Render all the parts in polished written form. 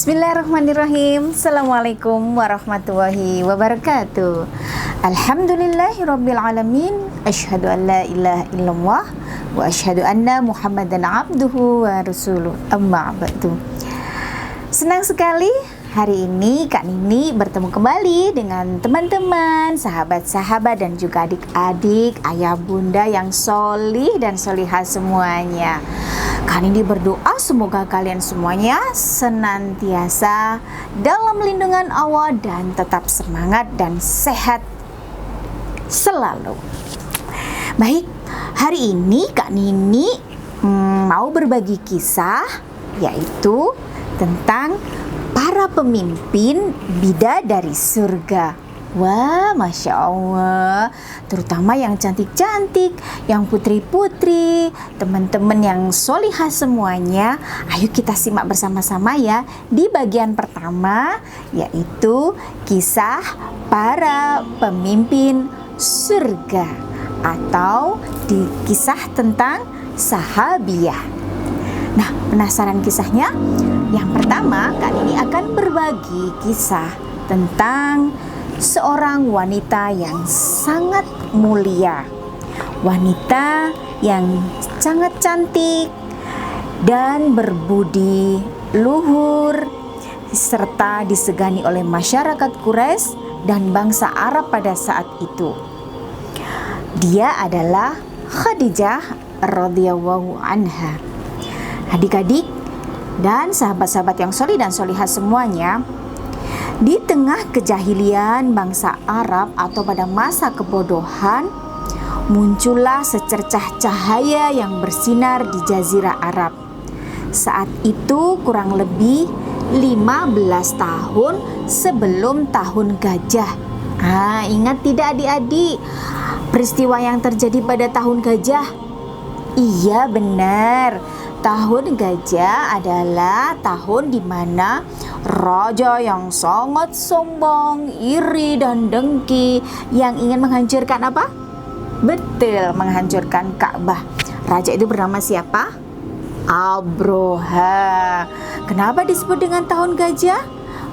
Bismillahirrahmanirrahim. Assalamualaikum warahmatullahi wabarakatuh. Alhamdulillahirabbil alamin. Asyhadu an la ilaha illallah wa asyhadu anna Muhammadan abduhu wa rasuluh. Amma ba'du. Senang sekali hari ini Kak Nini bertemu kembali dengan teman-teman, sahabat-sahabat dan juga adik-adik, ayah bunda yang solih dan solihah semuanya. Kak Nini berdoa semoga kalian semuanya senantiasa dalam lindungan Allah dan tetap semangat dan sehat selalu. Baik, hari ini Kak Nini mau berbagi kisah, yaitu tentang para pemimpin bidadari surga. Wah, Masya Allah, terutama yang cantik-cantik, yang putri-putri, teman-teman yang solihah semuanya. Ayo kita simak bersama-sama ya di bagian pertama, yaitu kisah para pemimpin surga, atau di kisah tentang sahabiyah. Nah, penasaran kisahnya? Yang pertama, Kak Nini akan berbagi kisah tentang seorang wanita yang sangat mulia, wanita yang sangat cantik dan berbudi luhur, serta disegani oleh masyarakat Quraisy dan bangsa Arab pada saat itu. Dia adalah Khadijah radhiyallahu anha. Adik-adik dan sahabat-sahabat yang solih dan solihah semuanya, di tengah kejahilian bangsa Arab atau pada masa kebodohan, muncullah secercah cahaya yang bersinar di Jazirah Arab. Saat itu kurang lebih 15 tahun sebelum tahun gajah. Ingat tidak adik-adik peristiwa yang terjadi pada tahun gajah? Iya, benar. Tahun gajah adalah tahun di mana raja yang sangat sombong, iri dan dengki yang ingin menghancurkan apa? Betul, menghancurkan Ka'bah. Raja itu bernama siapa? Abroha. Kenapa disebut dengan tahun gajah?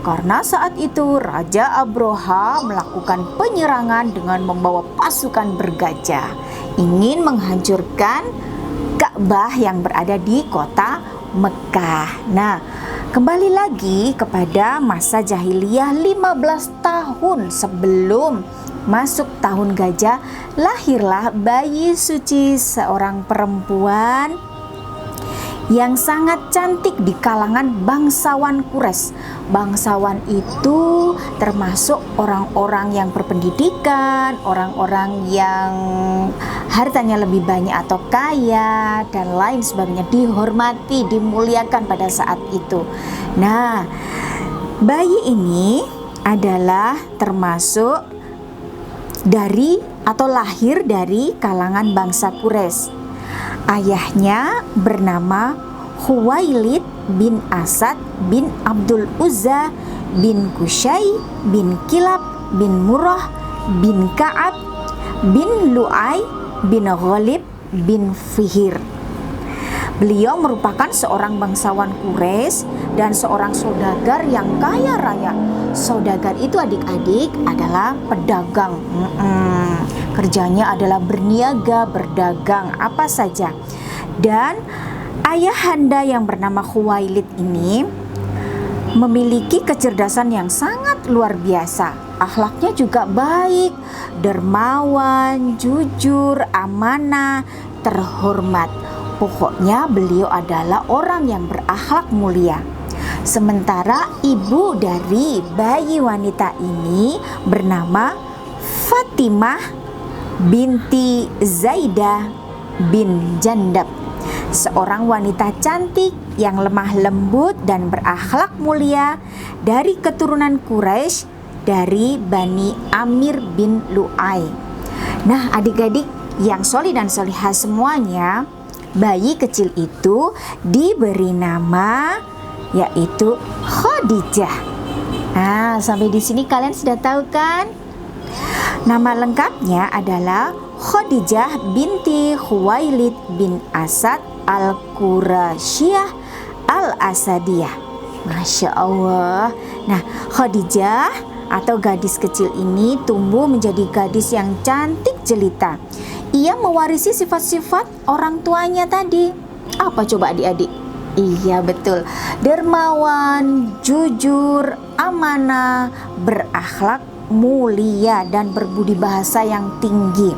Karena saat itu Raja Abroha melakukan penyerangan dengan membawa pasukan bergajah, ingin menghancurkan Ka'bah yang berada di kota Mekah. Nah, kembali lagi kepada masa jahiliyah 15 tahun sebelum masuk tahun gajah, lahirlah bayi suci, seorang perempuan yang sangat cantik di kalangan bangsawan Quraisy. Bangsawan itu termasuk orang-orang yang berpendidikan, orang-orang yang hartanya lebih banyak atau kaya dan lain sebagainya, dihormati, dimuliakan pada saat itu. Nah, bayi ini adalah termasuk dari atau lahir dari kalangan bangsa Quraisy. Ayahnya bernama Khuwailid bin Asad bin Abdul Uzza bin Qusay bin Kilab bin Murrah bin Ka'ab bin Lu'ay bin Ghalib bin Fihir. Beliau merupakan seorang bangsawan Quraisy dan seorang saudagar yang kaya raya. Saudagar itu adik-adik adalah pedagang. Kerjanya adalah berniaga, berdagang, apa saja. Dan ayahanda yang bernama Khuwailid ini memiliki kecerdasan yang sangat luar biasa. Akhlaknya juga baik, dermawan, jujur, amanah, terhormat. Pokoknya beliau adalah orang yang berakhlak mulia. Sementara ibu dari bayi wanita ini bernama Fatimah binti Zaidah bin Jandab, seorang wanita cantik yang lemah lembut dan berakhlak mulia dari keturunan Quraisy dari Bani Amir bin Lu'ay. Nah, adik-adik yang solih dan solihah semuanya, bayi kecil itu diberi nama yaitu Khadijah. Nah, sampai di sini kalian sudah tahu kan? Nama lengkapnya adalah Khadijah binti Khuwailid bin Asad al-Qurasyiyah al-Asadiyah. Masya Allah. Nah, Khadijah atau gadis kecil ini tumbuh menjadi gadis yang cantik jelita. Ia mewarisi sifat-sifat orang tuanya tadi. Apa coba adik-adik? Iya betul, dermawan, jujur, amanah, berakhlak mulia dan berbudi bahasa yang tinggi.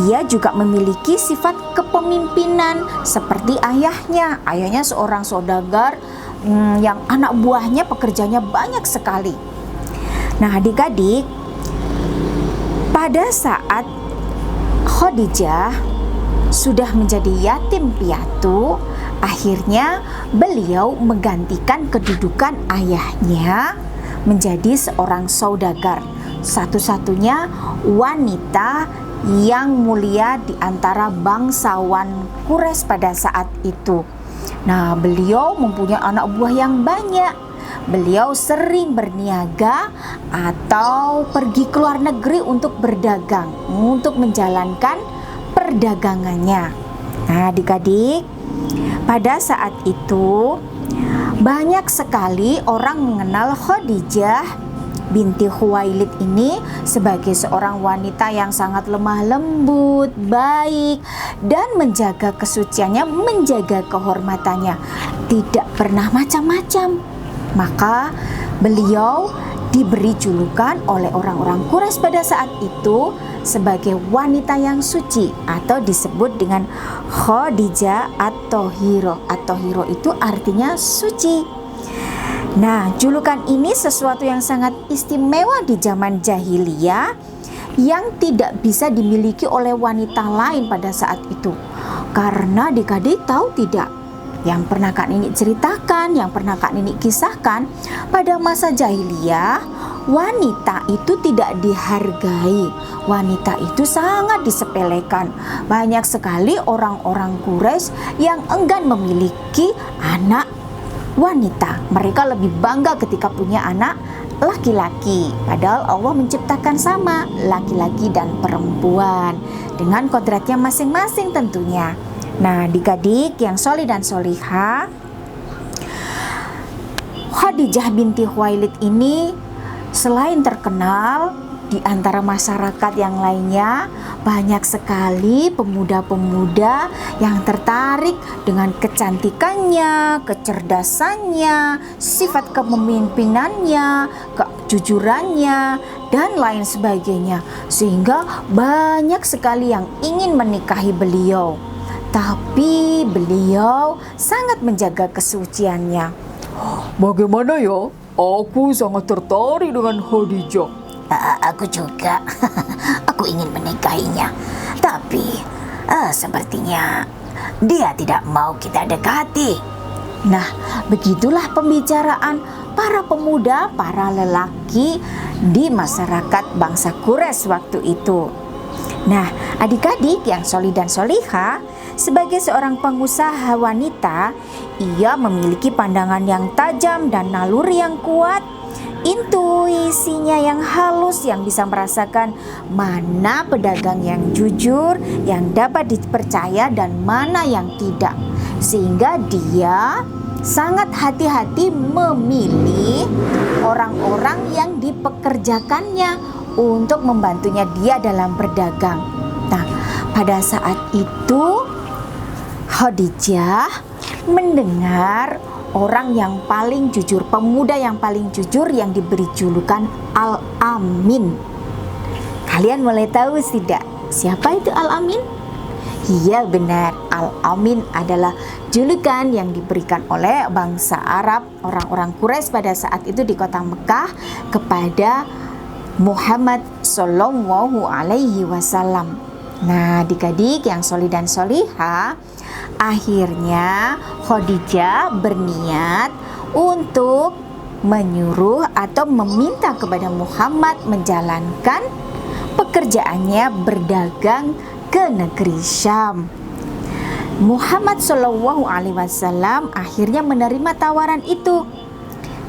Ia juga memiliki sifat kepemimpinan seperti ayahnya. Ayahnya seorang saudagar yang anak buahnya pekerjanya banyak sekali. Nah adik-adik, pada saat Khadijah sudah menjadi yatim piatu, akhirnya beliau menggantikan kedudukan ayahnya menjadi seorang saudagar, satu-satunya wanita yang mulia di antara bangsawan Quraisy pada saat itu. Nah, beliau mempunyai anak buah yang banyak. Beliau sering berniaga atau pergi ke luar negeri untuk berdagang, untuk menjalankan perdagangannya. Nah, adik-adik, pada saat itu banyak sekali orang mengenal Khadijah binti Khuwailid ini sebagai seorang wanita yang sangat lemah lembut, baik, dan menjaga kesuciannya, menjaga kehormatannya, tidak pernah macam-macam. Maka beliau diberi julukan oleh orang-orang Quraisy pada saat itu sebagai wanita yang suci, atau disebut dengan Khadijah at-Thahirah. At-Thahirah itu artinya suci. Nah, julukan ini sesuatu yang sangat istimewa di zaman jahiliyah yang tidak bisa dimiliki oleh wanita lain pada saat itu. Karena adik-adik tahu tidak, yang pernah Kak Nini ceritakan, yang pernah Kak Nini kisahkan, pada masa jahiliyah wanita itu tidak dihargai, wanita itu sangat disepelekan. Banyak sekali orang-orang Quraisy yang enggan memiliki anak wanita. Mereka lebih bangga ketika punya anak laki-laki, padahal Allah menciptakan sama laki-laki dan perempuan dengan kodratnya masing-masing tentunya. Nah, adik-adik yang solih dan solihah, Khadijah binti Khuwailid ini selain terkenal di antara masyarakat yang lainnya, banyak sekali pemuda-pemuda yang tertarik dengan kecantikannya, kecerdasannya, sifat kepemimpinannya, kejujurannya, dan lain sebagainya. Sehingga banyak sekali yang ingin menikahi beliau. Tapi beliau sangat menjaga kesuciannya. Bagaimana ya? Aku sangat tertarik dengan Khadijah. Aku juga. Aku ingin menikahinya. Tapi sepertinya dia tidak mau kita dekati. Nah, begitulah pembicaraan para pemuda, para lelaki di masyarakat bangsa Quraisy waktu itu. Nah, adik-adik yang solih dan solihah, sebagai seorang pengusaha wanita, ia memiliki pandangan yang tajam dan naluri yang kuat, intuisinya yang halus, yang bisa merasakan mana pedagang yang jujur, yang dapat dipercaya, dan mana yang tidak. Sehingga dia sangat hati-hati memilih orang-orang yang dipekerjakannya untuk membantunya dia dalam berdagang. Nah, pada saat itu Khadijah mendengar orang yang paling jujur, pemuda yang paling jujur yang diberi julukan Al-Amin. Kalian boleh tahu tidak siapa itu Al-Amin? Iya benar, Al-Amin adalah julukan yang diberikan oleh bangsa Arab, orang-orang Quraisy pada saat itu di kota Mekah kepada Muhammad Sallallahu Alaihi Wasallam. Nah, adik-adik yang solih dan solihah, akhirnya Khadijah berniat untuk menyuruh atau meminta kepada Muhammad menjalankan pekerjaannya berdagang ke negeri Syam. Muhammad Shallallahu Alaihi Wasallam akhirnya menerima tawaran itu.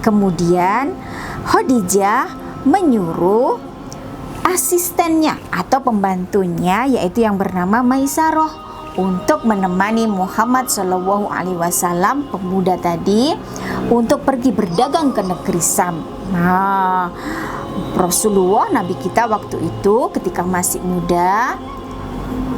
Kemudian Khadijah menyuruh asistennya atau pembantunya, yaitu yang bernama Maisarah, untuk menemani Muhammad Shallallahu Alaihi Wasallam, pemuda tadi, untuk pergi berdagang ke negeri Syam. Nah, Rasulullah Nabi kita waktu itu ketika masih muda,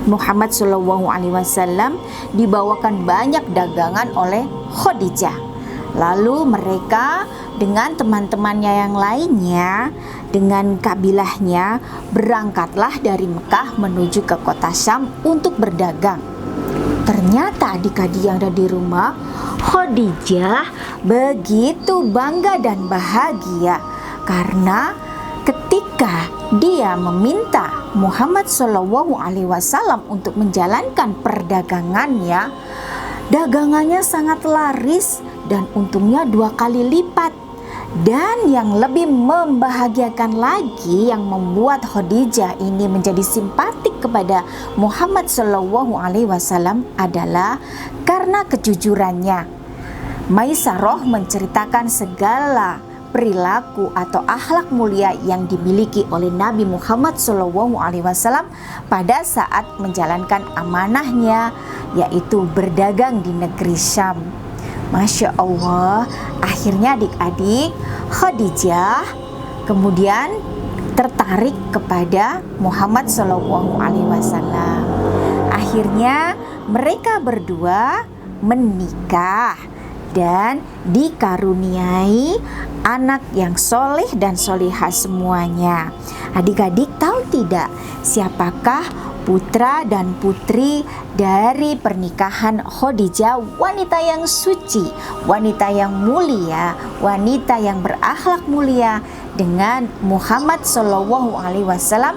Muhammad Shallallahu Alaihi Wasallam dibawakan banyak dagangan oleh Khadijah. Lalu mereka dengan teman-temannya yang lainnya, dengan kabilahnya, berangkatlah dari Mekah menuju ke kota Syam untuk berdagang. Ternyata adik-adik yang ada di rumah, Khadijah begitu bangga dan bahagia karena ketika dia meminta Muhammad Shallallahu Alaihi Wasallam untuk menjalankan perdagangannya, dagangannya sangat laris dan untungnya 2 kali lipat. Dan yang lebih membahagiakan lagi, yang membuat Khadijah ini menjadi simpatik kepada Muhammad Shallallahu Alaihi Wasallam adalah karena kejujurannya. Maisarah menceritakan segala perilaku atau akhlak mulia yang dimiliki oleh Nabi Muhammad Shallallahu Alaihi Wasallam pada saat menjalankan amanahnya, yaitu berdagang di negeri Syam. Masya Allah, akhirnya adik-adik, Khadijah kemudian tertarik kepada Muhammad Shallallahu Alaihi Wasallam. Akhirnya mereka berdua menikah dan dikaruniai anak yang soleh dan solihah semuanya. Adik-adik tahu tidak siapakah putra dan putri dari pernikahan Khadijah, wanita yang suci, wanita yang mulia, wanita yang berakhlak mulia dengan Muhammad Shallallahu Alaihi Wasallam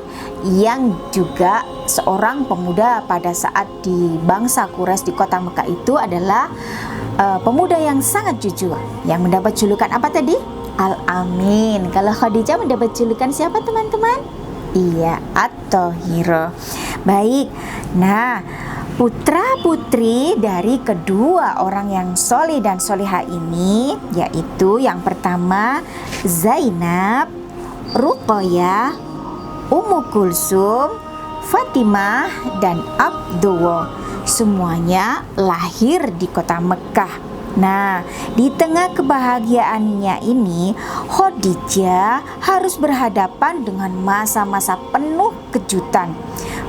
yang juga seorang pemuda pada saat di bangsa Quraisy di kota Mekah itu adalah pemuda yang sangat jujur, yang mendapat julukan apa tadi? Al-Amin. Kalau Khadijah mendapat julukan siapa teman-teman? Iya, At-Thahirah. Baik, nah putra-putri dari kedua orang yang soleh dan solihah ini, yaitu yang pertama Zainab, Ruqayyah, Ummu Kulsum, Fatimah, dan Abdullah. Semuanya lahir di kota Mekah. Nah, di tengah kebahagiaannya ini, Khadijah harus berhadapan dengan masa-masa penuh kejutan.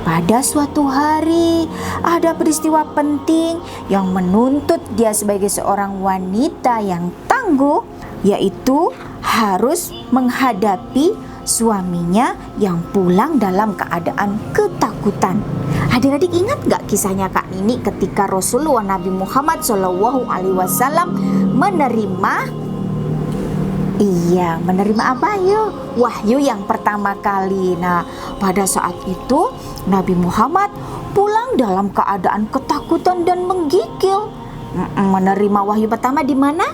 Pada suatu hari, ada peristiwa penting yang menuntut dia sebagai seorang wanita yang tangguh, yaitu harus menghadapi suaminya yang pulang dalam keadaan ketakutan. Adik-adik ingat gak kisahnya Kak Nini ketika Rasulullah Nabi Muhammad Shallallahu Alaihi Wasallam menerima apa yuk? Wahyu yang pertama kali. Nah, pada saat itu Nabi Muhammad pulang dalam keadaan ketakutan dan menggigil. Menerima wahyu pertama di mana?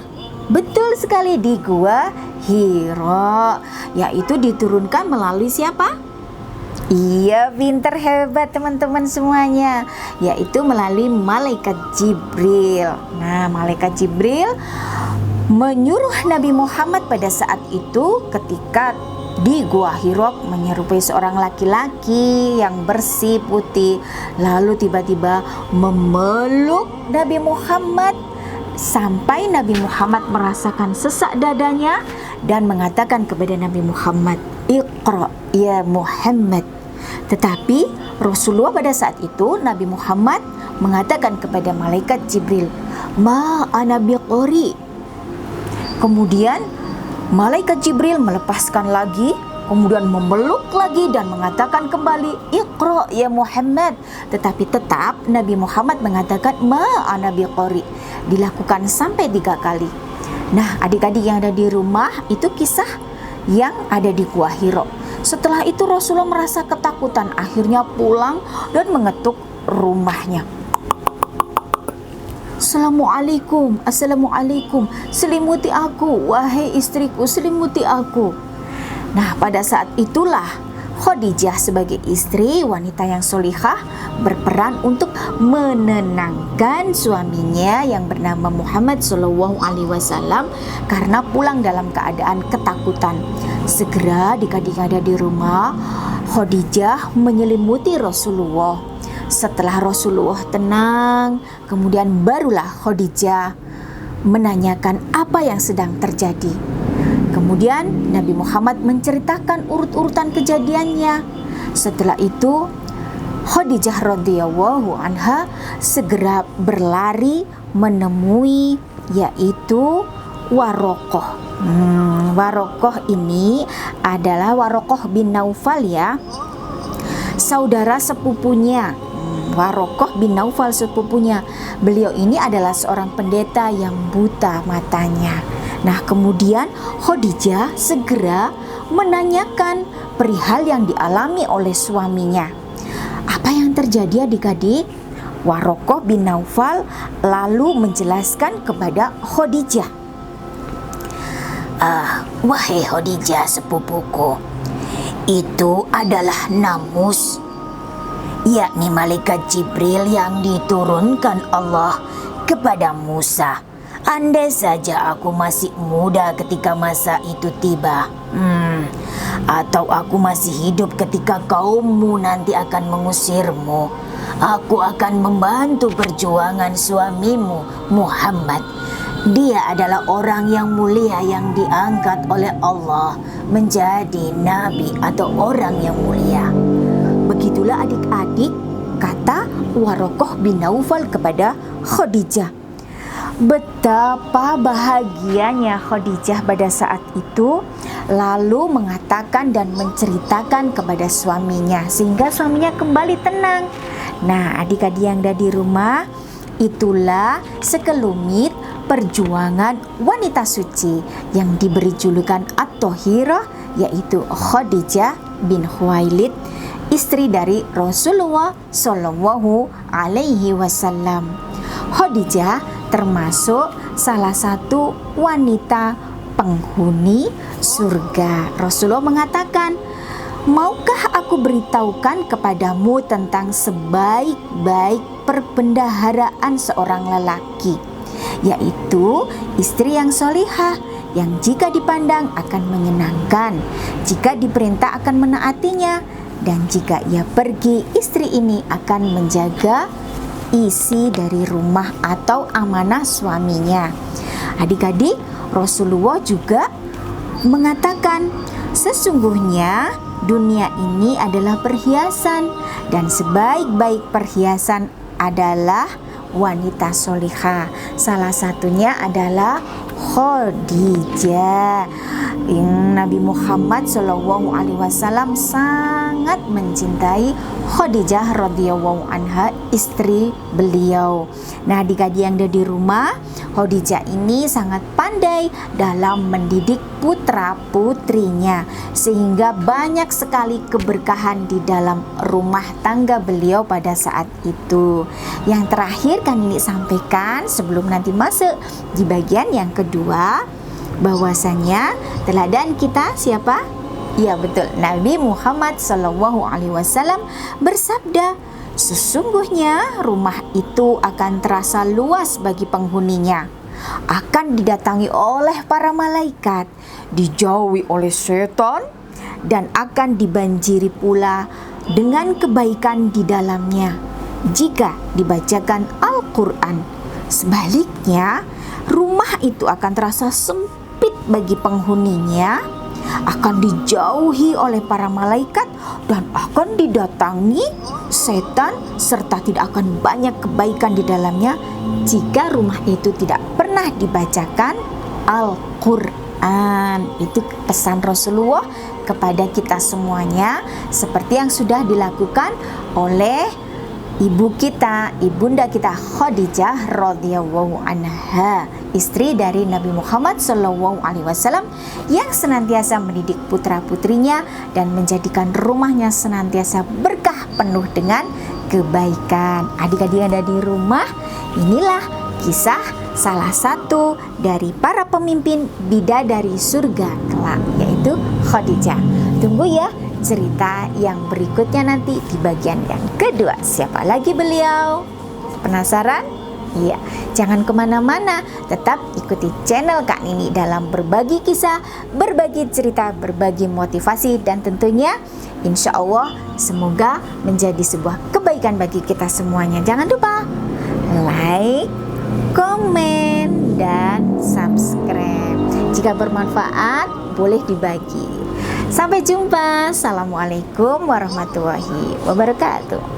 Betul sekali, di Gua Hira, yaitu diturunkan melalui siapa? Iya, pinter, hebat teman-teman semuanya, yaitu melalui malaikat Jibril. Nah, malaikat Jibril menyuruh Nabi Muhammad pada saat itu ketika di Gua Hira menyerupai seorang laki-laki yang bersih putih, lalu tiba-tiba memeluk Nabi Muhammad sampai Nabi Muhammad merasakan sesak dadanya dan mengatakan kepada Nabi Muhammad, "Iqra ya Muhammad." Tetapi Rasulullah pada saat itu, Nabi Muhammad mengatakan kepada malaikat Jibril, "Ma ana biqari." Kemudian malaikat Jibril melepaskan lagi, kemudian memeluk lagi dan mengatakan kembali, "Iqra ya Muhammad." Tetapi tetap Nabi Muhammad mengatakan, "Ma ana biqari." Dilakukan sampai 3 kali. Nah, adik-adik yang ada di rumah, itu kisah yang ada di Gua Hira. Setelah itu Rasulullah merasa ketakutan, akhirnya pulang dan mengetuk rumahnya. "Assalamualaikum, assalamualaikum, selimuti aku, wahai istriku, selimuti aku." Nah, pada saat itulah Khadijah sebagai istri, wanita yang solihah, berperan untuk menenangkan suaminya yang bernama Muhammad Shallallahu Alaihi Wasallam karena pulang dalam keadaan ketakutan. Segera adik-adik ada di rumah, Khadijah menyelimuti Rasulullah. Setelah Rasulullah tenang, kemudian barulah Khadijah menanyakan apa yang sedang terjadi. Kemudian Nabi Muhammad menceritakan urut-urutan kejadiannya. Setelah itu Khadijah radhiyallahu anha segera berlari menemui yaitu Warokoh. Warokoh ini adalah Warokoh bin Naufal ya, saudara sepupunya. Warokoh bin Naufal sepupunya. Beliau ini adalah seorang pendeta yang buta matanya. Nah, kemudian Khadijah segera menanyakan perihal yang dialami oleh suaminya. Apa yang terjadi adik-adik? Warokoh bin Naufal lalu menjelaskan kepada Khadijah. Wahai Khadijah sepupuku, itu adalah namus, yakni malaikat Jibril yang diturunkan Allah kepada Musa. Andai saja aku masih muda ketika masa itu tiba, atau aku masih hidup ketika kaummu nanti akan mengusirmu, aku akan membantu perjuangan suamimu Muhammad. Dia adalah orang yang mulia yang diangkat oleh Allah menjadi nabi atau orang yang mulia. Begitulah adik-adik kata Warokoh bin Naufal kepada Khadijah. Betapa bahagianya Khadijah pada saat itu, lalu mengatakan dan menceritakan kepada suaminya sehingga suaminya kembali tenang. Nah, adik-adik yang ada di rumah, itulah sekelumit perjuangan wanita suci yang diberi julukan At-Thahirah, yaitu Khadijah bin Khuwailid, istri dari Rasulullah Shallallahu Alaihi Wasallam. Khadijah termasuk salah satu wanita penghuni surga. Rasulullah mengatakan, maukah aku beritahukan kepadamu tentang sebaik-baik perbendaharaan seorang lelaki, yaitu istri yang solihah, yang jika dipandang akan menyenangkan, jika diperintah akan menaatinya, dan jika ia pergi, istri ini akan menjaga isi dari rumah atau amanah suaminya. Adik-adik, Rasulullah juga mengatakan, sesungguhnya dunia ini adalah perhiasan, dan sebaik-baik perhiasan adalah wanita solihah. Salah satunya adalah Khadijah. Nabi Muhammad SAW sangat mencintai Khadijah radhiyallahu anha, istri beliau. Nah, adik-adik yang ada di rumah, Khadijah ini sangat pandai dalam mendidik putra-putrinya, sehingga banyak sekali keberkahan di dalam rumah tangga beliau pada saat itu. Yang terakhir kan ini sampaikan sebelum nanti masuk di bagian yang kedua, bahwasanya teladan kita siapa? Ya betul, Nabi Muhammad SAW bersabda, sesungguhnya rumah itu akan terasa luas bagi penghuninya, akan didatangi oleh para malaikat, dijauhi oleh setan, dan akan dibanjiri pula dengan kebaikan di dalamnya jika dibacakan Al-Quran. Sebaliknya, rumah itu akan terasa sempit bagi penghuninya, akan dijauhi oleh para malaikat, dan akan didatangi setan, serta tidak akan banyak kebaikan di dalamnya jika rumah itu tidak pernah dibacakan Al-Quran. Itu pesan Rasulullah kepada kita semuanya, seperti yang sudah dilakukan oleh ibu kita, ibunda kita Khadijah radhiyallahu anha, istri dari Nabi Muhammad SAW, yang senantiasa mendidik putra-putrinya dan menjadikan rumahnya senantiasa berkah penuh dengan kebaikan. Adik-adik yang ada di rumah, inilah kisah salah satu dari para pemimpin bidadari surga kelak, yaitu Khadijah. Tunggu ya cerita yang berikutnya nanti di bagian yang kedua. Siapa lagi beliau? Penasaran? Iya, jangan kemana-mana, tetap ikuti channel Kak Nini dalam berbagi kisah, berbagi cerita, berbagi motivasi, dan tentunya insya Allah semoga menjadi sebuah kebaikan bagi kita semuanya. Jangan lupa like, komen, dan subscribe. Jika bermanfaat, boleh dibagi. Sampai jumpa. Assalamualaikum warahmatullahi wabarakatuh.